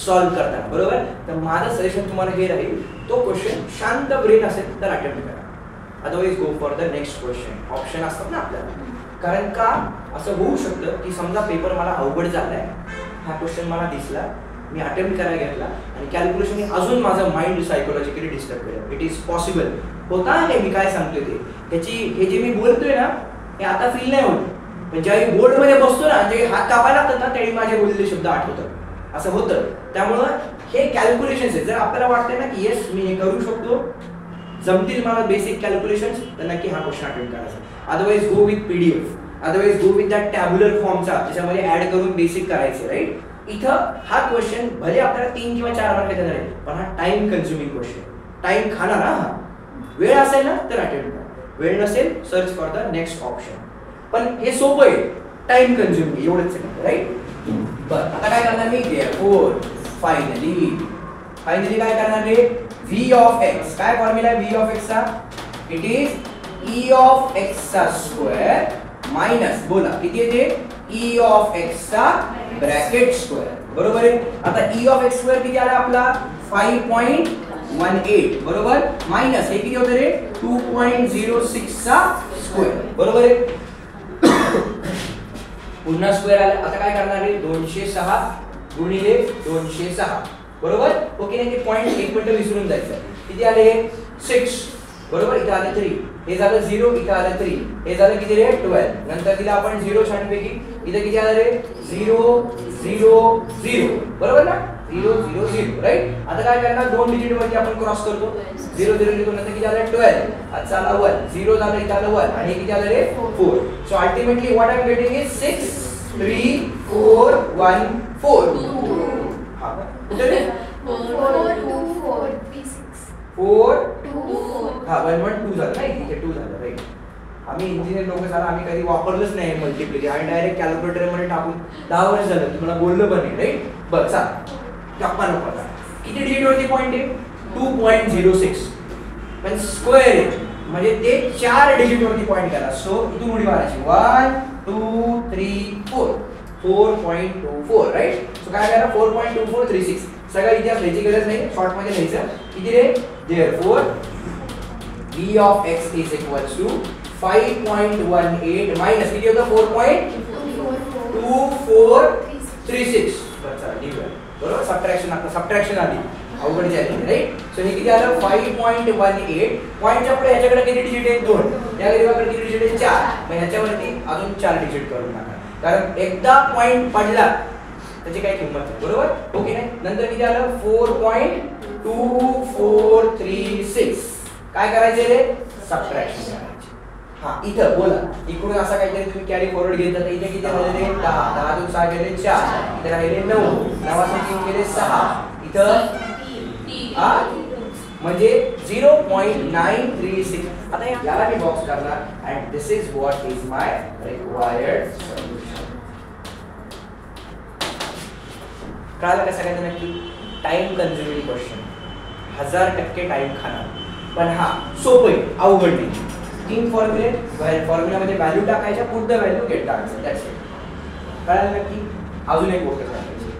S1: सॉल्व करताना बरोबर तर माझं सजेशन तुम्हाला हे राहील तो क्वेश्चन शांत ब्रेन असेल तर अटेम्प्ट करा. Otherwise go for the next question. Option असतात ना आपल्याला. कारण का असं होऊ शकतं की समजा पेपर मला अवघड झालाय हा क्वेश्चन मला दिसला मी अटेम्प्ट करायला घेतला आणि कॅल्क्युलेशन अजून माझं माइंड सायकोलॉजिकली डिस्टर्ब केलं. इट इज पॉसिबल होता हे मी काय सांगतोय ते त्याची हे जे मी बोलतोय ना हे आता फील नाही होत पण ज्यावेळी बोर्ड मध्ये बसतो ना जे हात कापायला लागतात ना त्यावेळी माझे बोललेले शब्द आठवतात असं होतं. त्यामुळं हे कॅल्क्युलेशन्स आहे. जर आपल्याला वाटतंय ना की येस मी हे करू शकतो जमतील मला बेसिक कॅल्क्युलेशन्स तर नक्की हा क्वेश्चन अटेम्प्ट करायचा. Otherwise go with PDF otherwise go with that tabular फॉर्मचा त्याच्यामध्ये ऍड करून बेसिक करायचे राईट. इथं हा क्वेश्चन भले आपल्याला 3 किंवा 4 मार्क देणार आहे पण हा टाइम कन्झ्युमिंग क्वेश्चन टाइम खाणार हा. वेळ असेल ना तर अटेम्प्ट करा वेळ नसेल search for the next option. पण हे सोपं आहे टाइम कन्झ्युमिंग एवढंच आहे राईट. बरं आता काय करणार मी देअरफॉर फायनली काय करणार रे v ऑफ x काय फॉर्म्युला आहे v ऑफ x चा it is e of x चा स्क्वेअर मायनस बोला किती येते e ऑफ x चा ब्रॅकेट स्क्वेअर बरोबर आहे. आता e ऑफ x स्क्वेअर किती आला आपला 5.18 बरोबर मायनस हे किती होतं रे 2.06 चा स्क्वेअर बरोबर आहे. पुन्हा स्क्वेअर आला. आता काय करणार आहे 206 गुणिले 206 बरोबर. ओके नाही ते पॉइंट 1 मिनिट विसरून जायचं. किती आले 6 बरोबर. इथे आले 3 हे झालं 0 इथे आलं 3 हे झालं किती रे 12 नंतर दिला आपण 0 छानपैकी इथे किती आलं रे 0 0 0 बरोबर ना 0 0 0 राईट. आता काय करणार 2 डिजिट वरती आपण क्रॉस करतो 0 0 लिहितो नंतर किती आलं 12 आता आला 1 0 झालं इथे आलं 1 आणि किती आलं रे 4. So ultimately what I am getting is 6 3 4 1 4 हा कुठे रे
S2: 4 2 4 3 6
S1: 4
S2: 2 4
S1: हा 1 1 2 झालं नाही इथे 2 झालं राईट. आम्ही इंजिनियर लोक झाला आम्ही कधी वापरलंच नाही मल्टिप्लिकेशन आणि डायरेक्ट कॅल्क्युलेटर मध्ये टाकून 10 वर्ष झालं तुम्हाला बोललं पण नाही राईट. बरं चला टाकमा नको आता किती डिजिट वरती पॉइंट आहे 2.06 पण स्क्वेअर आहे म्हणजे ते 4 डिजिट वरती पॉइंट करा. सो इथून उडी मारायची 1 2 3 4 4.24 राईट. सो काय करा 4.2436 सगळं इतिहास लिहायची गरज नाही, शॉर्ट मध्ये लिहायचं. किती रे? Therefore v of x is equals to 5.18 minus किती होतं 4.2436 बरोबर. सबट्रॅक्शन आता सबट्रॅक्शन आली अवघड झाली राईट. सो हे किती आलं 5.18. पॉइंटच्या पुढे ह्याच्याकडे किती डिजिट आहेत 2, या गरीबाकडे किती डिजिट आहेत 4. मग ह्याच्यावरती अजून 4 डिजिट करून टाका, कारण एकदा पॉइंट पडला त्याची काय किंमत आहे बरोबर. ओके नाही. नंतर किती आलं 4.2436. काय करायचे रे? सबट्रॅक्शन करायचे. हा इथं बोला इकडून असा काहीतरी तुम्ही कॅरी फॉरवर्ड घेतला तर इथे किती राहिले? 10. 10 तून 6 गेले 4, इथे राहिले 9. 9 तून 3 गेले 6, इथं म्हणजे 0.936. आता याला मी बॉक्स करणार and this is what is my required solution. कळालं का सगळ्यांना नक्की? टाइम कन्झ्युमिंग क्वेश्चन, 1000% टाइम खाणार, पण हा सोपं आहे, अवघड नाही. 3 फॉर्म्युले, फॉर्म्युलामध्ये व्हॅल्यू टाकायच्या, पुट द व्हॅल्यू गेट टाकायचं, दॅट्स इट. कळालं नक्की? अजून एक गोष्ट सांगायची,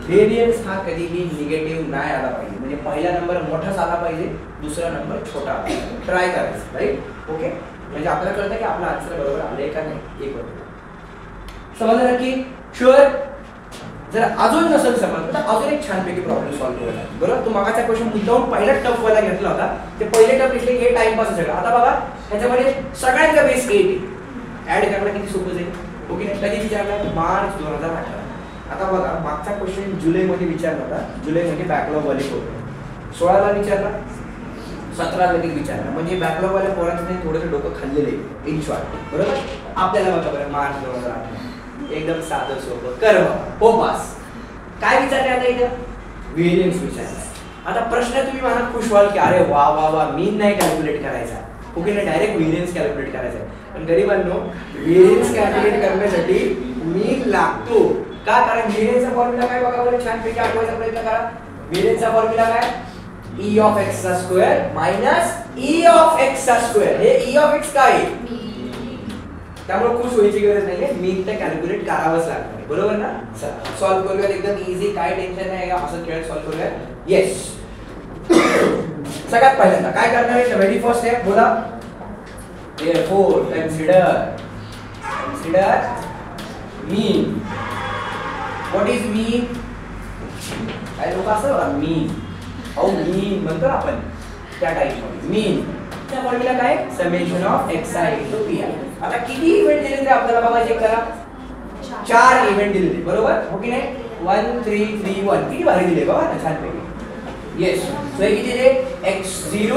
S1: व्हेरियन्स हा कधीही निगेटिव्ह नाही आला पाहिजे. म्हणजे पहिला नंबर मोठाच आला पाहिजे, दुसरा नंबर छोटा आला पाहिजे. ट्राय करायचं राईट. ओके, म्हणजे आपल्याला कळतं की आपला आन्सर बरोबर आले का नाही. एक बरोबर समजलं नक्की? शुअर? जर अजून नसेल समजलं तर अजून एक छानपैकी प्रॉब्लेम सॉल्व्ह करूया बरोबर. तू मागाचा क्वेश्चन मुद्दाम पहिला टफ वाला घेतला होता, ते पहिले टफ घेतले हे टाइमपास सगळं. आता बघा ह्याच्यामध्ये सगळ्यांचा बेस 8 ऍड करायला किती सोपं जाईल. ओके, कधी विचारला? मार्च 2018. आता बघा मागचा क्वेश्चन जुलै मध्ये विचारला होता, जुलै मध्ये बॅकलॉग वाले होते. 16 ला विचारला, 17 लगेच विचारला. म्हणजे बॅकलॉग वाल्या पोरांनी थोडंसं डोकं खाल्लेलं आहे इन शॉर्ट बरोबर. आपल्याला बघा बरं मार्च 2018 एकदम साधं सोपं कर्व हो पास. काय विचारले आता इथं? व्हेरियन्स विचारलाय. आता प्रश्न तुम्ही मनात खुश व्हाल की अरे वा वा वा मीन नाही कॅल्क्युलेट करायचा, ओके नाही डायरेक्ट व्हेरियन्स कॅल्क्युलेट करायचा. पण गरीबांनो व्हेरियन्स कॅल्क्युलेट करण्यासाठी मीन लागतो का? कारण व्हेरियन्सचा फॉर्म्युला काय बघा बरं, छानपैकी आठवायचा प्रयत्न करा. व्हेरियन्सचा फॉर्म्युला काय? e of x square minus e of x square. हे e of x काय आहे? त्यामुळे खुश व्हायची गरज नाहीये, मीन तर कॅल्क्युलेट करावंच लागणार बरोबर ना. चला सॉल्व्ह करूया, एकदम इझी, काय टेन्शन नाही, असं खेळ सॉल्व्ह करूया. येस. सगळ्यात पहिल्यांदा काय करणार आहे? व्हेरी फर्स्ट स्टेप बोला. therefore consider mean. what is mean? काय लोक असं mean mean म्हणतो आपण त्या टाइप मध्ये mean. त्या फॉर्म्युला काय? Summation of xi into pi. आता किती इव्हेंट दिले ते आपल्याला बघा, चेक करा. 4 इव्हेंट दिले बरोबर हो की नाही? 1 3 3 1. किती भारी दिले बघा ना छानपैकी. येस. सो हे किती दिले? x0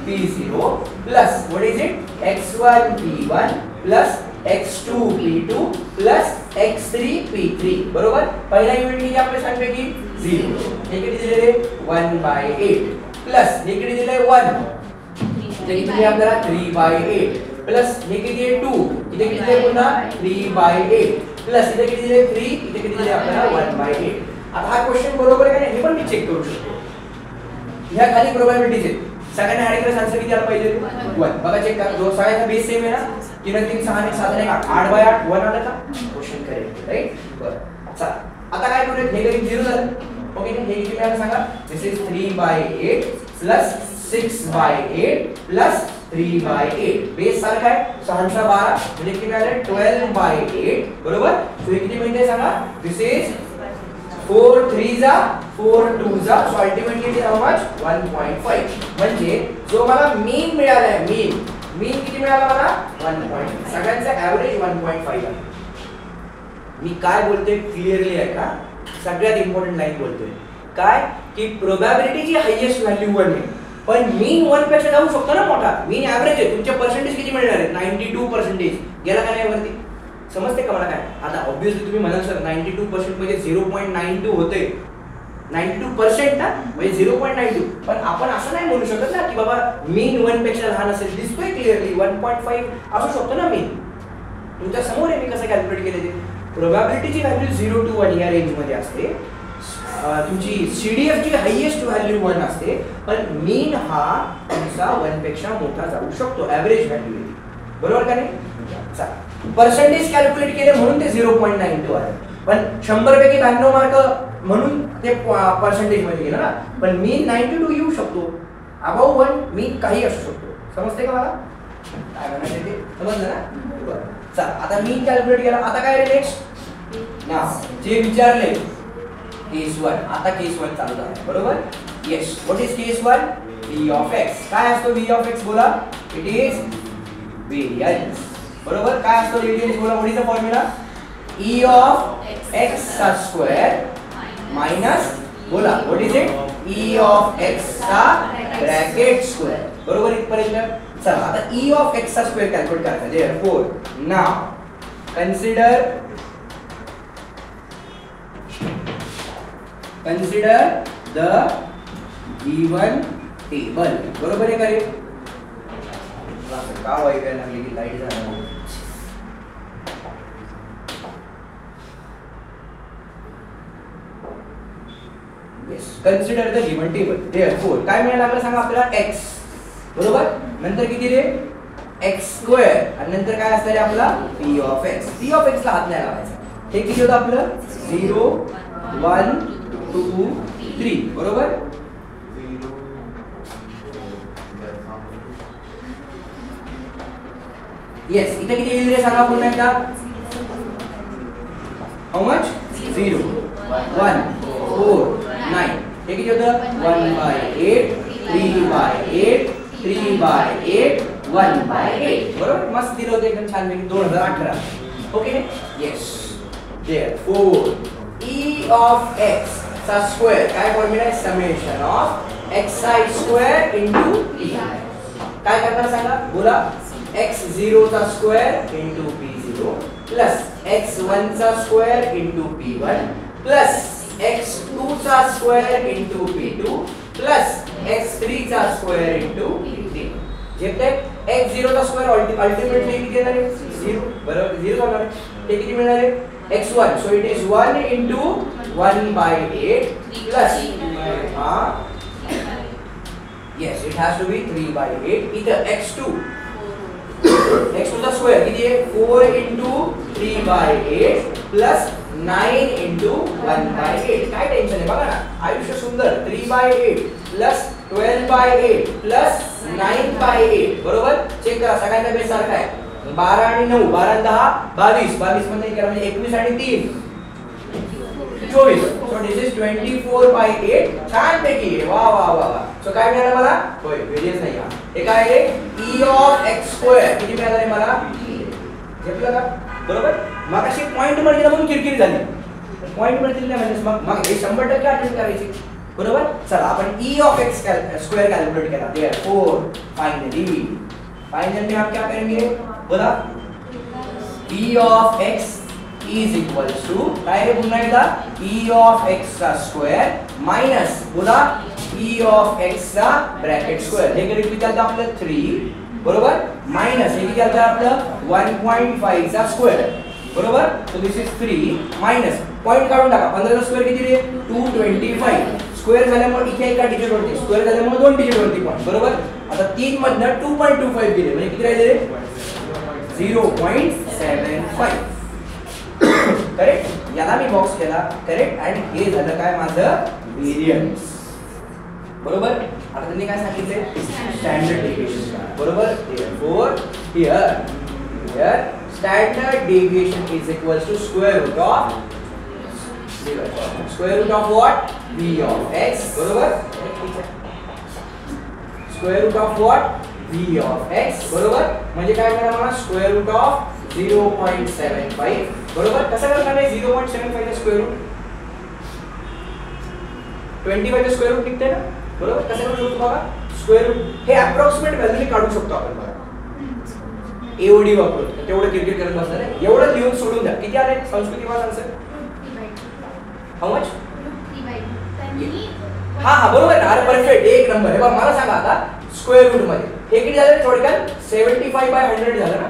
S1: p0 plus what is it x1 p1 plus x2 p2 plus x3 p3 बरोबर. पहिला इव्हेंट किती आपल्या छानपैकी 0. हे किती दिले? 1/8 प्लस हे किती दिले? 1. इथे किती आपल्याला 3/8 प्लस हे किती आहे 2. इथे किती दिले पुन्हा 3/8 प्लस इथे किती दिले 3. इथे किती दिले आपल्याला 1/8. आता हा क्वेश्चन बरोबर आहे का नाही हे पण मी चेक करू शकतो. ह्या खाली प्रोबॅबिलिटीज आहेत. सगळ्यांना ऍड केलं आन्सर किती आला पाहिजे? 1. बघा चेक करा, जो सगळ्यांचा बेस सेम आहे ना. 3 3 6 आणि 7 आणि 8 8/8 1 आलं का? Question correct right. बरं चला आता काय करूया? हे कधी 0 झालं ओके. हे किती मिळालं सांगा? दिस इज 3/8 प्लस 6/8 प्लस 3/8. बेस सारखा आहे 6 12 म्हणजे किती मिळाले? 12/8 बरोबर. सो हे किती मिळते सांगा? दिस इज 4 3 जा 4 2 जा. So ultimately it is how much? 1.5. म्हणजे जो मला मीन मिळालाय, मीन किती मिळाला मला? 1.5. सगळ्यांचा ऍव्हरेज 1.5 आहे. मी काय बोलतोय क्लिअरली आहे का? सगळ्यात इम्पॉर्टंट लाईन बोलतोय काय की प्रोबॅबिलिटीची हायेस्ट व्हॅल्यू 1 आहे, पण मीन 1 पेक्षा जाऊ शकतो ना मोठा. मीन ऍव्हरेज आहे. तुमचे पर्सेंटेज किती मिळणार आहे? 92% गेला का नाही वरती? समजते का मला काय? आता ऑब्वियसली तुम्ही म्हणाल सर 92% म्हणजे 0.92 होते. 92% ना म्हणजे 0.92. पण आपण असं नाही म्हणू शकत ना की बाबा मीन 1 पेक्षा लहान असेल. दिसतोय क्लिअरली 1.5 असू शकतो ना मीन. तुमच्या समोर आहे मी कसं कॅल्क्युलेट केले ते. प्रोबॅबिलिटीची व्हॅल्यू 0 to 1 या रेंज मध्ये असते. तुमची CDF ची हायेस्ट व्हॅल्यू 1 असते, पण मीन हा तुमचा 1 पेक्षा मोठा जाऊ शकतो. ऍव्हरेज व्हॅल्यू आहे बरोबर का नाही? पर्सेंटेज कॅल्क्युलेट केले म्हणून ते 0.92 आहे. पण 100 पैकी 92 मार्क म्हणून ते पर्सेंटेज मध्ये गेलं ना, पण मीन 92 येऊ शकतो. अबाव 1 मीन काही असू शकतो. समजते का मला काय म्हणायचं ते? समजलं ना? बरं चल आता मीन कॅल्क्युलेट केला. आता काय रे नेक्स्ट ना जे विचारले केस 1. आता केस 1 चालू आहे बरोबर. Yes what is case 1? v of x. काय असतो v ऑफ x बोला? इट इज व्हेरियन्स बरोबर. काय असतो व्हेरियन्स बोला? What is the formula? e of x चा स्क्वेअर मायनस बोला what is it? e of x चा ब्रॅकेट स्क्वेअर बरोबर. इथपर्यंत चला आता e ऑफ x चा स्क्वेअर कॅल्क्युलेट करायचा. Therefore now consider the given table बरोबर आहे का रे? का वाईट लागली की लाईट झाली. yes consider the given table. therefore काय मिळायला लागलं सांगा आपल्याला? x बरोबर. नंतर किती रे? x स्क्वेअर आणि नंतर काय असणार आहे आपला p of x. p of x ला हात नाही लावायचा. हे किती होतं आपलं? 0 1 2 3 बरोबर. येस इथे किती येईल रे सांगा पुन्हा एकदा? How much? 0 1 4 9. हे किती होतं? 1/8 3/8 3/8 1/8 बरोबर. मस्त दिलं होतं एकदम छान पैकी 2018. Okay yes. therefore e of x चा स्क्वेअर काय फॉर्म्युला आहे? Summation of xi square into p. काय करणार सांगा बोला? x0 चा square into p0 plus x1 चा square into p1 plus x2 चा square into p2 plus x3 चा स्क्वेअर इनटू p3. जेथे x0 चा स्क्वेअर अल्टिमेटली किती येणार आहे? 0 बरोबर. 0 होणार आहे. ते किती मिळणार आहे? x1 so it is 1 into 1/8 plus yes it has to be 3/8. इथं x2 चा स्क्वेअर किती आहे? 4 into 3/8 plus 9 into 1/8. काय टेन्शन आहे बघा ना, आयुष्य सुंदर. 3/8 plus 12/8 plus 9/8 बरोबर. चेक करा सगळ्यांचा बेस सारखा आहे. 12 आणि 9 12 आणि 10 22 22 मध्ये करा म्हणजे 21 आणि 3 24. So this is 24/8. छान पैकी वा वा वा वा. सो काय मिळालं मला? होय व्हेरियन्स नाही हा. हे काय आहे? e ऑफ x स्क्वेअर किती मिळालं रे मला? घेतलं का बरोबर. मग अशी पॉइंट मध्ये दिला म्हणून किरकिरी झाली. पॉइंट मध्ये दिले म्हणजे मग हे 100% अटेंड करायची बरोबर. चला आपण e of x square calculate केला. therefore फाइनली हम क्या करेंगे बोला? e of x is equals to काय रे पुन्हा एकदा? e ऑफ x चा स्क्वेअर मायनस बोला e ऑफ x चा ब्रॅकेट स्क्वेअर. हे किती झालं आपलं? 3 बरोबर. मायनस हे किती झालं आपलं? 1.5 चा स्क्वेअर बरोबर. So this is 3 minus point काढून टाका. 15 चा स्क्वेअर किती रे? 225. स्क्वेअर झाल्यामुळे इथे एका डिजिट वरती स्क्वेअर झाल्यामुळे दोन डिजिट वरती पॉइंट बरोबर. आता 3 मधनं 2.25 गेले म्हणजे किती राहिले रे? 0.75 करेक्ट. याला मी बॉक्स केला करेक्ट आणि हे झालं काय माझं? व्हेरियन्स बरोबर. आता त्यांनी काय सांगितले? स्टँडर्ड डेविएशन बरोबर. therefore here standard deviation is equals to square root of what? v of x बरोबर. square root of what? v of x बरोबर. म्हणजे काय करणार मला? square root of 0.75 बरोबर. कसं करणार आहे? 0.75 चा स्क्वेअर रूट 25 चा स्क्वेअर रूट निघते ना बरोबर. कसं करू शकतो बघा? स्क्वेअर रूट हे अप्रॉक्सिमेट व्हॅल्यू काढू शकतो आपण बघा. एवढी वापरून तेवढं क्रिकेट करत बसणार आहे. एवढं लिहून सोडून द्या. किती आले संस्कृतीवाद आन्सर? How much? हा हा बरोबर आहे. अरे परफेक्ट एक नंबर. हे बघा मला सांगा आता स्क्वेअर रूट मध्ये हे किती झालं थोडक्यात? 75/100 झालं ना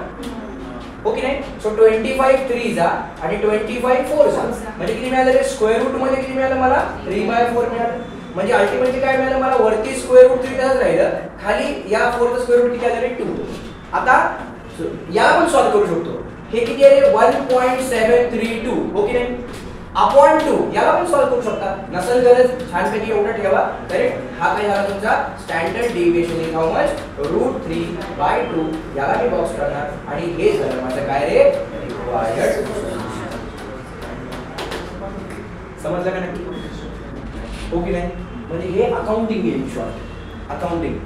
S1: ओके नाही. सो 25 3 जा आणि 25 4 जा म्हणजे किती मिळालं रे? स्क्वेअर रूट मध्ये किती मिळालं मला? 3/4 मिळालं. म्हणजे अल्टिमेटली काय मिळालं मला? वरती स्क्वेअर रूट 3 तसंच राहिलं, खाली या 4 चा स्क्वेअर रूट किती आलं रे? 2. आता याला पण सॉल्व करू शकतो. हे किती आहे रे? 1.732 ओके नाही. अपॉन 2 याला पण सॉल्व्ह करू शकता. नसेल गरज छानपैकी एवढं ठेवा. करेक्ट. हा काय झाला तुमचा standard deviation is how much √3/2 याला मी बॉक्स करणार आणि हे झालं माझं काय रे रिक्वायर्ड. समजलं का नक्की? हो की नाही? म्हणजे हे अकाउंटिंग आहे इन शॉर्ट. अकाउंटिंग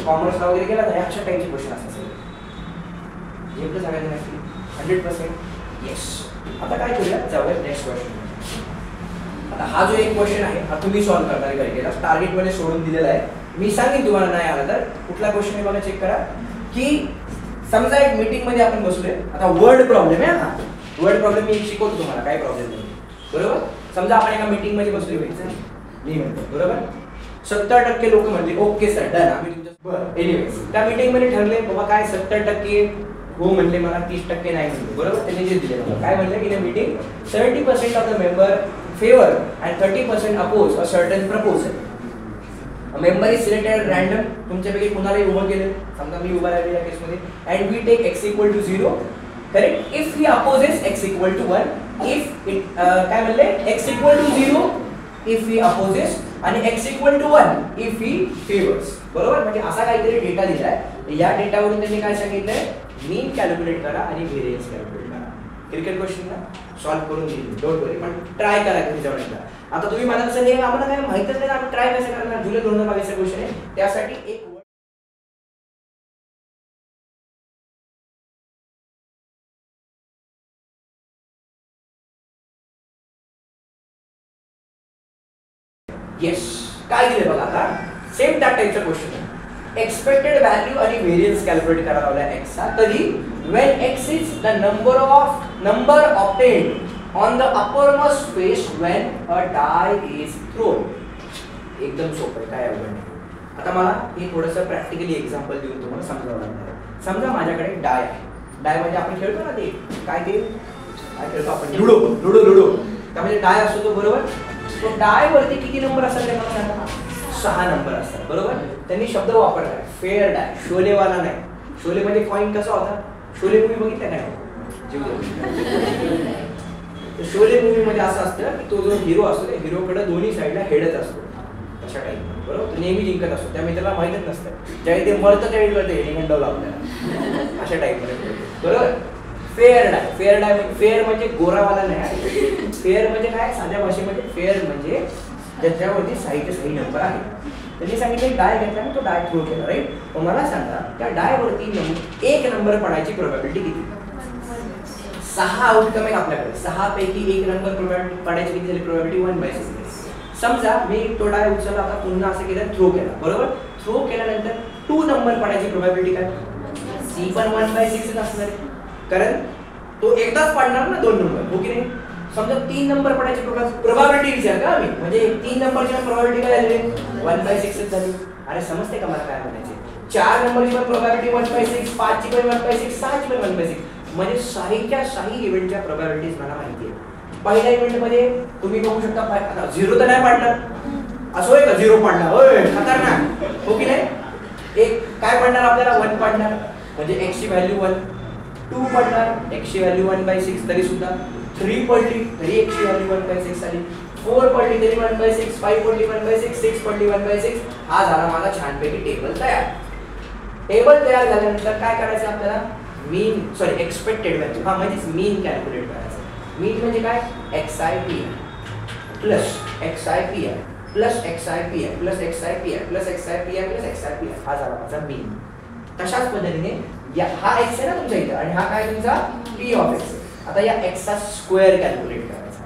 S1: कॉमर्सला वगैरे गेला तर अशा टाईपचे क्वेश्चन असतात. हे सगळ्यांना नक्की 100% येस. आता काय करूया जाऊया नेक्स्ट क्वेश्चन. आता हा जो एक क्वेश्चन आहे हा तुम्ही सॉल्व्ह करणार आहे. केला टार्गेट मध्ये सोडून दिलेला आहे. मी सांगेन तुम्हाला नाही आला तर कुठला क्वेश्चन आहे बघा चेक करा. की समजा एक मीटिंग मध्ये आपण बसलोय. आता वर्ड प्रॉब्लेम आहे. हा वर्ड प्रॉब्लेम मी शिकवतो तुम्हाला काय प्रॉब्लेम नाही. बरोबर. समजा आपण एका मीटिंग मध्ये बसलोय. मी म्हणतो बरोबर 70% लोक म्हणले ओके सर डन आम्ही तुमच्या बरं. एनिवेज त्या मीटिंग मध्ये ठरले बाबा काय 70% हो म्हणले मला 30% नाही म्हणले. बरोबर. त्यांनी जे दिले मला काय म्हणले की meeting 70% of the member favour and 30% oppose a certain proposal. A member is selected random. तुमच्यापैकी कुणालाही उभं केलं. समजा मी उभा राहिलो या केस मध्ये and we take x = 0. Correct. If he opposes x = 1. If it काय म्हणले x = 0 इफ ही अपोजेस आणि x = 1 इफ ही फेवर्स. बरोबर. म्हणजे असा काहीतरी डेटा दिलाय. या डेटावरून त्यांनी काय सांगितलंय मीन कॅल्क्युलेट करा आणि व्हेरियन्स कॅल्क्युलेट करा. क्रिकेट क्वेश्चन ना सॉल्व्ह करून देईल. डोंट वरी पण ट्राय करा घरी जाऊन एकदा. आता तुम्ही म्हणाल सर हे आम्हाला काय माहितच नाही आपण ट्राय कसं करणार. जुलै 2022 चा क्वेश्चन आहे. त्यासाठी एक येस काय दिले बघा. आता सेम त्या टाइपचा क्वेश्चन आहे. एक्सपेक्टेड व्हॅल्यू आणि व्हेरियन्स कॅल्क्युलेट करायला लावला x चा. कधी when x is the number obtained on the uppermost face when a die is thrown. एकदम सोपं आहे. काय अवघड नाही. आता मला हे थोडंसं प्रॅक्टिकली एक्झाम्पल देऊन तुम्हाला समजावं लागणार आहे. समजा माझ्याकडे डाय आहे. डाय म्हणजे आपण खेळतो ना ते काय खेळतो आपण लुडो लुडो लुडो. त्यामध्ये डाय असतो तो. बरोबर. तो डाय वरती किती नंबर असतात ते मला सांगा. 6 नंबर असतात. बरोबर. त्यांनी शब्द वापरलाय फेअर डाय. शोलेवाला नाही. शोले मध्ये कॉइन कसा होता. शोले मूवी बघितला काय? शोले मूवी मध्ये असं असतं की तो जो हिरो असतो त्या हिरोकडे दोन्ही साईडला हेडच असतो. अशा टाईप. बरोबर. तो नेहमी जिंकत असतो. त्यामुळे त्याला माहितच नसतं ज्यावेळी ते मरतं त्यावेळी कळतं हे गंडवलं आपल्याला. अशा टाईप मध्ये. बरोबर. फेअर डाय. फेअर डाय फेअर म्हणजे गोरावाला नाही. फेअर म्हणजे काय साध्या भाषेमध्ये फेअर म्हणजे ज्याच्यावरती सही नंबर आहे. त्यांनी सांगितलं डाय घेतला आणि तो डाय थ्रो केला. राईट. मग मला सांगा त्या डाय वरती 1 नंबर पडायची प्रोबॅबिलिटी किती. 6 आउटकम आहेत आपल्याकडे. 6 पैकी 1 नंबर प्रोबॅबिलिटी पडायची किती झाली. प्रोबॅबिलिटी 1/6. समजा मी तो डाय उचलला आता पुन्हा असं केलं थ्रो केला. बरोबर. थ्रो केल्यानंतर 2 नंबर पडायची प्रोबॅबिलिटी काय. ती पण 1/6 असणार. कारण तो एकदाच पडणार ना 2 नंबर. हो की नाही. समजा 3 नंबर पडायची प्रोबॅबिलिटी विचार का आम्ही म्हणजे 3 नंबरची प्रोबॅबिलिटी काय झाली 1/6 झाली. अरे समजते का मला काय म्हणायचे. 4 नंबरची पण प्रोबॅबिलिटी 1/6, 5 ची पण 1/6, 6 ची पण 1/6. म्हणजे 6 इव्हेंटच्या प्रोबॅबिलिटीज मला माहिती आहे. पहिल्या इव्हेंट मध्ये तुम्ही बघू शकता 0 तर नाही पडणार. असं होय का 0 पडणार. होय खतरनाक. हो की नाही. एक काय पडणार आपल्याला 1 पडणार म्हणजे x ची व्हॅल्यू 1. 2 पडणार x ची व्हॅल्यू 1/6 तरी सुद्धा. 3 पडली तरी x ची व्हॅल्यू 1/6 आली. 4 पडली तरी 1/6. 5 पडली 1/6. 6 पडली 1/6. हा झाला माझा छानपैकी टेबल तयार. टेबल तयार झाल्यानंतर काय करायचं आपल्याला मीन एक्सपेक्टेड व्हॅल्यू हा म्हणजेच मीन कॅल्क्युलेट करायचं. मीन म्हणजे काय xi plus xi plus xi plus xi plus xi plus xi हा झाला माझा मीन. तशाच पद्धतीने हा x आहे ना तुमच्या इथं आणि हा काय तुमचा p ऑफ x. आता या x चा स्क्वेअर कॅल्क्युलेट करायचा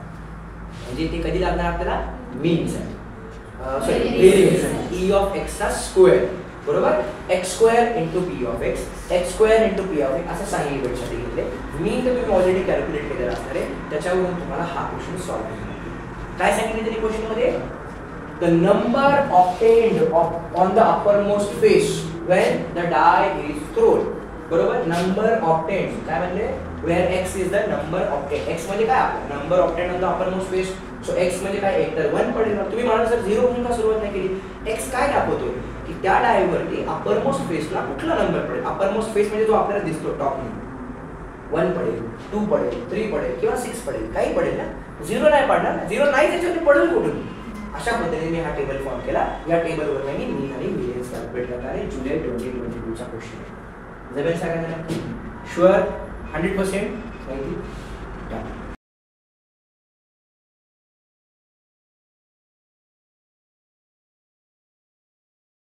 S1: म्हणजे ते कधी लागणार आपल्याला मीन साठी व्हेरियन्स e ऑफ x चा स्क्वेअर. बरोबर. x² * p of x x² * p of x असं 6 इव्हेंटसाठी घेतले. मीन तर तुम्ही ऑलरेडी कॅल्क्युलेट केलेला असणार आहे. त्याच्यावरून तुम्हाला हा क्वेश्चन सॉल्व्ह करायचा. काय सांगितले तरी क्वेश्चन मध्ये the number obtained on the uppermost face when the die is thrown. बरोबर. नंबर ऑब्टेन्ड काय म्हणजे where x is the number obtained. x म्हणजे काय आपला number obtained on the uppermost face. So x म्हणजे काय एक तर 1 पडेल. तुम्ही म्हणाल सर 0 म्हणून का सुरुवात नाही केली. x काय दाखवतो की त्या डायवरती अपरमोस्ट फेसला कुठला नंबर पडेल. अपरमोस्ट फेस म्हणजे जो आपल्याला दिसतो टॉप. 1 पडेल, 2 पडेल, 3 पडेल किंवा 6 पडेल, काही पडेल ना. 0 नाही पडणार ना, 0 नाही त्याच्यावरती पडेल कुठून. अशा पद्धतीने मी हा टेबल फॉर्म केला. या टेबलवर मी मीन आणि व्हेरियन्स कॅल्क्युलेट करणार आहे जुलै 2022 चा क्वेश्चन. जमेल सगळ्यांना? शुअर 100%? थँक्यू.